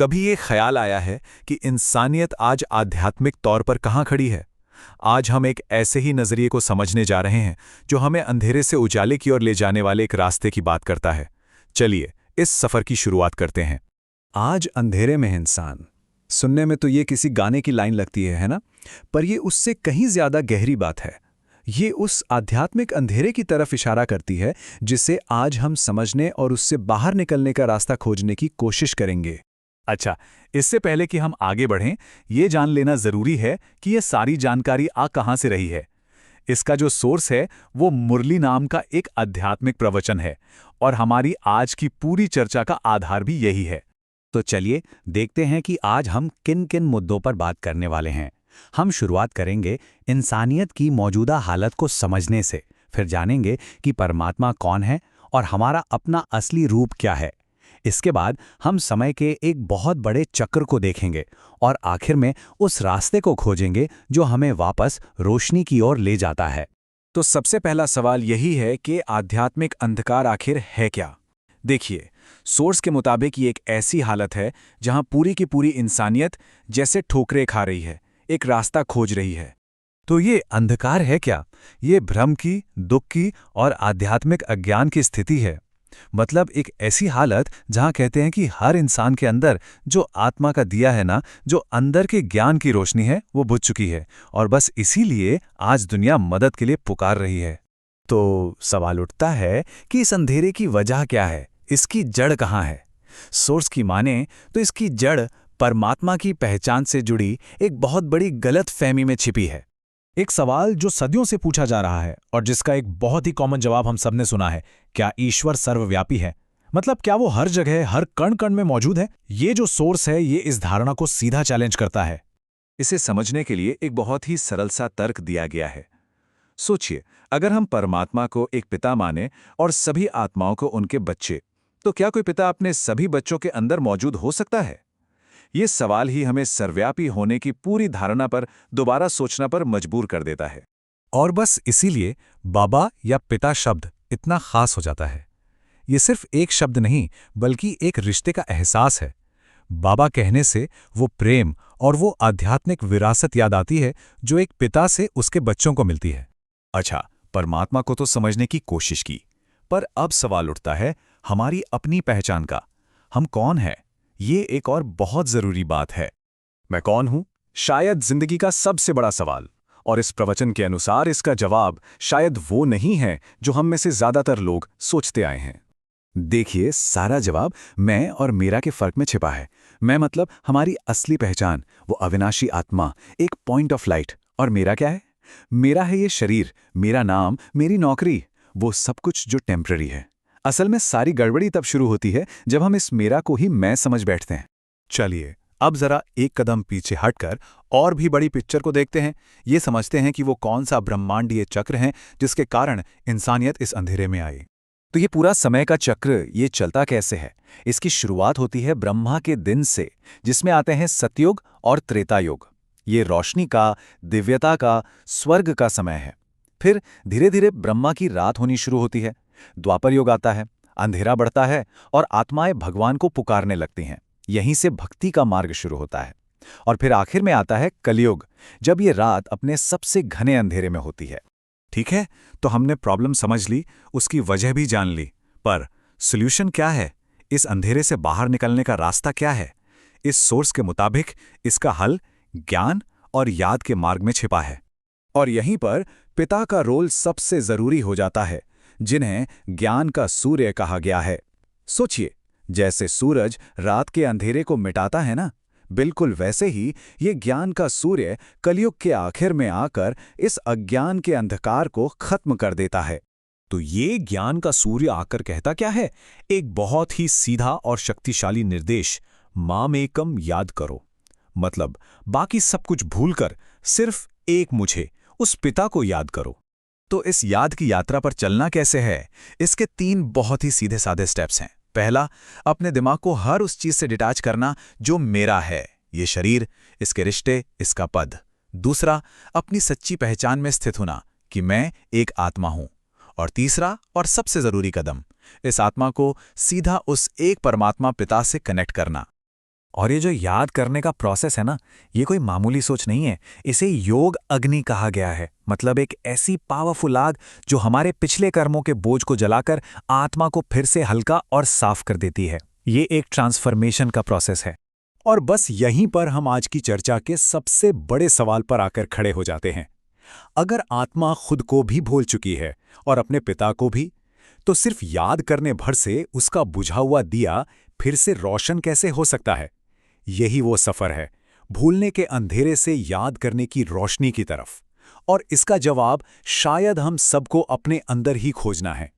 कभी ये ख्याल आया है कि इंसानियत आज आध्यात्मिक तौर पर कहाँ खड़ी है? आज हम एक ऐसे ही नज़रिए को समझने जा रहे हैं जो हमें अंधेरे से उजाले की ओर ले जाने वाले एक रास्ते की बात करता है। चलिए इस सफ़र की शुरुआत करते हैं। आज अंधेरे में इंसान, सुनने में तो ये किसी गाने की लाइन लगती है ना? पर ये उससे कहीं ज्यादा गहरी बात है। ये उस आध्यात्मिक अंधेरे की तरफ इशारा करती है जिसे आज हम समझने और उससे बाहर निकलने का रास्ता खोजने की कोशिश करेंगे। अच्छा, इससे पहले कि हम आगे बढ़ें, ये जान लेना ज़रूरी है कि ये सारी जानकारी आ कहाँ से रही है। इसका जो सोर्स है वो मुरली नाम का एक आध्यात्मिक प्रवचन है और हमारी आज की पूरी चर्चा का आधार भी यही है। तो चलिए देखते हैं कि आज हम किन किन मुद्दों पर बात करने वाले हैं। हम शुरुआत करेंगे इंसानियत की मौजूदा हालत को समझने से, फिर जानेंगे कि परमात्मा कौन है और हमारा अपना असली रूप क्या है। इसके बाद हम समय के एक बहुत बड़े चक्र को देखेंगे और आखिर में उस रास्ते को खोजेंगे जो हमें वापस रोशनी की ओर ले जाता है। तो सबसे पहला सवाल यही है कि आध्यात्मिक अंधकार आखिर है क्या? देखिए, सोर्स के मुताबिक ये एक ऐसी हालत है जहां पूरी की पूरी इंसानियत जैसे ठोकरें खा रही है, एक रास्ता खोज रही है। तो ये अंधकार है क्या? ये भ्रम की, दुख की और आध्यात्मिक अज्ञान की स्थिति है। मतलब एक ऐसी हालत जहां कहते हैं कि हर इंसान के अंदर जो आत्मा का दिया है ना, जो अंदर के ज्ञान की रोशनी है, वो बुझ चुकी है और बस इसीलिए आज दुनिया मदद के लिए पुकार रही है। तो सवाल उठता है कि इस अंधेरे की वजह क्या है, इसकी जड़ कहाँ है? सोर्स की माने तो इसकी जड़ परमात्मा की पहचान से जुड़ी एक बहुत बड़ी गलतफहमी में छिपी है। एक सवाल जो सदियों से पूछा जा रहा है और जिसका एक बहुत ही कॉमन जवाब हम सबने सुना है, क्या ईश्वर सर्वव्यापी है? मतलब क्या वो हर जगह, हर कण कण में मौजूद है? ये जो सोर्स है ये इस धारणा को सीधा चैलेंज करता है। इसे समझने के लिए एक बहुत ही सरल सा तर्क दिया गया है। सोचिए, अगर हम परमात्मा को एक पिता माने और सभी आत्माओं को उनके बच्चे, तो क्या कोई पिता अपने सभी बच्चों के अंदर मौजूद हो सकता है? ये सवाल ही हमें सर्वव्यापी होने की पूरी धारणा पर दोबारा सोचना पर मजबूर कर देता है। और बस इसीलिए बाबा या पिता शब्द इतना खास हो जाता है। ये सिर्फ एक शब्द नहीं, बल्कि एक रिश्ते का एहसास है। बाबा कहने से वो प्रेम और वो आध्यात्मिक विरासत याद आती है जो एक पिता से उसके बच्चों को मिलती है। अच्छा, परमात्मा को तो समझने की कोशिश की, पर अब सवाल उठता है हमारी अपनी पहचान का। हम कौन हैं? ये एक और बहुत जरूरी बात है। मैं कौन हूं? शायद जिंदगी का सबसे बड़ा सवाल। और इस प्रवचन के अनुसार इसका जवाब शायद वो नहीं है जो हम में से ज्यादातर लोग सोचते आए हैं। देखिए, सारा जवाब मैं और मेरा के फर्क में छिपा है। मैं मतलब हमारी असली पहचान, वो अविनाशी आत्मा, एक पॉइंट ऑफ लाइट। और मेरा क्या है? मेरा है ये शरीर, मेरा नाम, मेरी नौकरी, वो सब कुछ जो टेम्पररी है। असल में सारी गड़बड़ी तब शुरू होती है जब हम इस मेरा को ही मैं समझ बैठते हैं। चलिए अब जरा एक कदम पीछे हटकर और भी बड़ी पिक्चर को देखते हैं। ये समझते हैं कि वो कौन सा ब्रह्मांडीय चक्र है जिसके कारण इंसानियत इस अंधेरे में आई। तो ये पूरा समय का चक्र ये चलता कैसे है? इसकी शुरुआत होती है ब्रह्मा के दिन से, जिसमें आते हैं सतयुग और त्रेता युग। ये रोशनी का, दिव्यता का, स्वर्ग का समय है। फिर धीरे धीरे ब्रह्मा की रात होनी शुरू होती है। द्वापर युग आता है, अंधेरा बढ़ता है और आत्माएं भगवान को पुकारने लगती हैं। यहीं से भक्ति का मार्ग शुरू होता है। और फिर आखिर में आता है कलयुग, जब ये रात अपने सबसे घने अंधेरे में होती है। ठीक है, तो हमने प्रॉब्लम समझ ली, उसकी वजह भी जान ली, पर सॉल्यूशन क्या है? इस अंधेरे से बाहर निकलने का रास्ता क्या है? इस सोर्स के मुताबिक इसका हल ज्ञान और याद के मार्ग में छिपा है। और यहीं पर पिता का रोल सबसे जरूरी हो जाता है, जिन्हें ज्ञान का सूर्य कहा गया है। सोचिए, जैसे सूरज रात के अंधेरे को मिटाता है ना, बिल्कुल वैसे ही ये ज्ञान का सूर्य कलयुग के आखिर में आकर इस अज्ञान के अंधकार को खत्म कर देता है। तो ये ज्ञान का सूर्य आकर कहता क्या है? एक बहुत ही सीधा और शक्तिशाली निर्देश, माम एकम याद करो। मतलब बाकी सब कुछ भूलकर सिर्फ एक मुझे, उस पिता को याद करो। तो इस याद की यात्रा पर चलना कैसे है? इसके 3 बहुत ही सीधे साधे स्टेप्स हैं। पहला, अपने दिमाग को हर उस चीज से डिटैच करना जो मेरा है, ये शरीर, इसके रिश्ते, इसका पद। दूसरा, अपनी सच्ची पहचान में स्थित होना कि मैं एक आत्मा हूं। और तीसरा और सबसे जरूरी कदम, इस आत्मा को सीधा उस एक परमात्मा पिता से कनेक्ट करना। और ये जो याद करने का प्रोसेस है ना, ये कोई मामूली सोच नहीं है। इसे योग अग्नि कहा गया है। मतलब एक ऐसी पावरफुल आग जो हमारे पिछले कर्मों के बोझ को जलाकर आत्मा को फिर से हल्का और साफ कर देती है। ये एक ट्रांसफॉर्मेशन का प्रोसेस है। और बस यहीं पर हम आज की चर्चा के सबसे बड़े सवाल पर आकर खड़े हो जाते हैं। अगर आत्मा खुद को भी भूल चुकी है और अपने पिता को भी, तो सिर्फ याद करने भर से उसका बुझा हुआ दिया फिर से रोशन कैसे हो सकता है? यही वो सफर है, भूलने के अंधेरे से याद करने की रोशनी की तरफ। और इसका जवाब शायद हम सबको अपने अंदर ही खोजना है।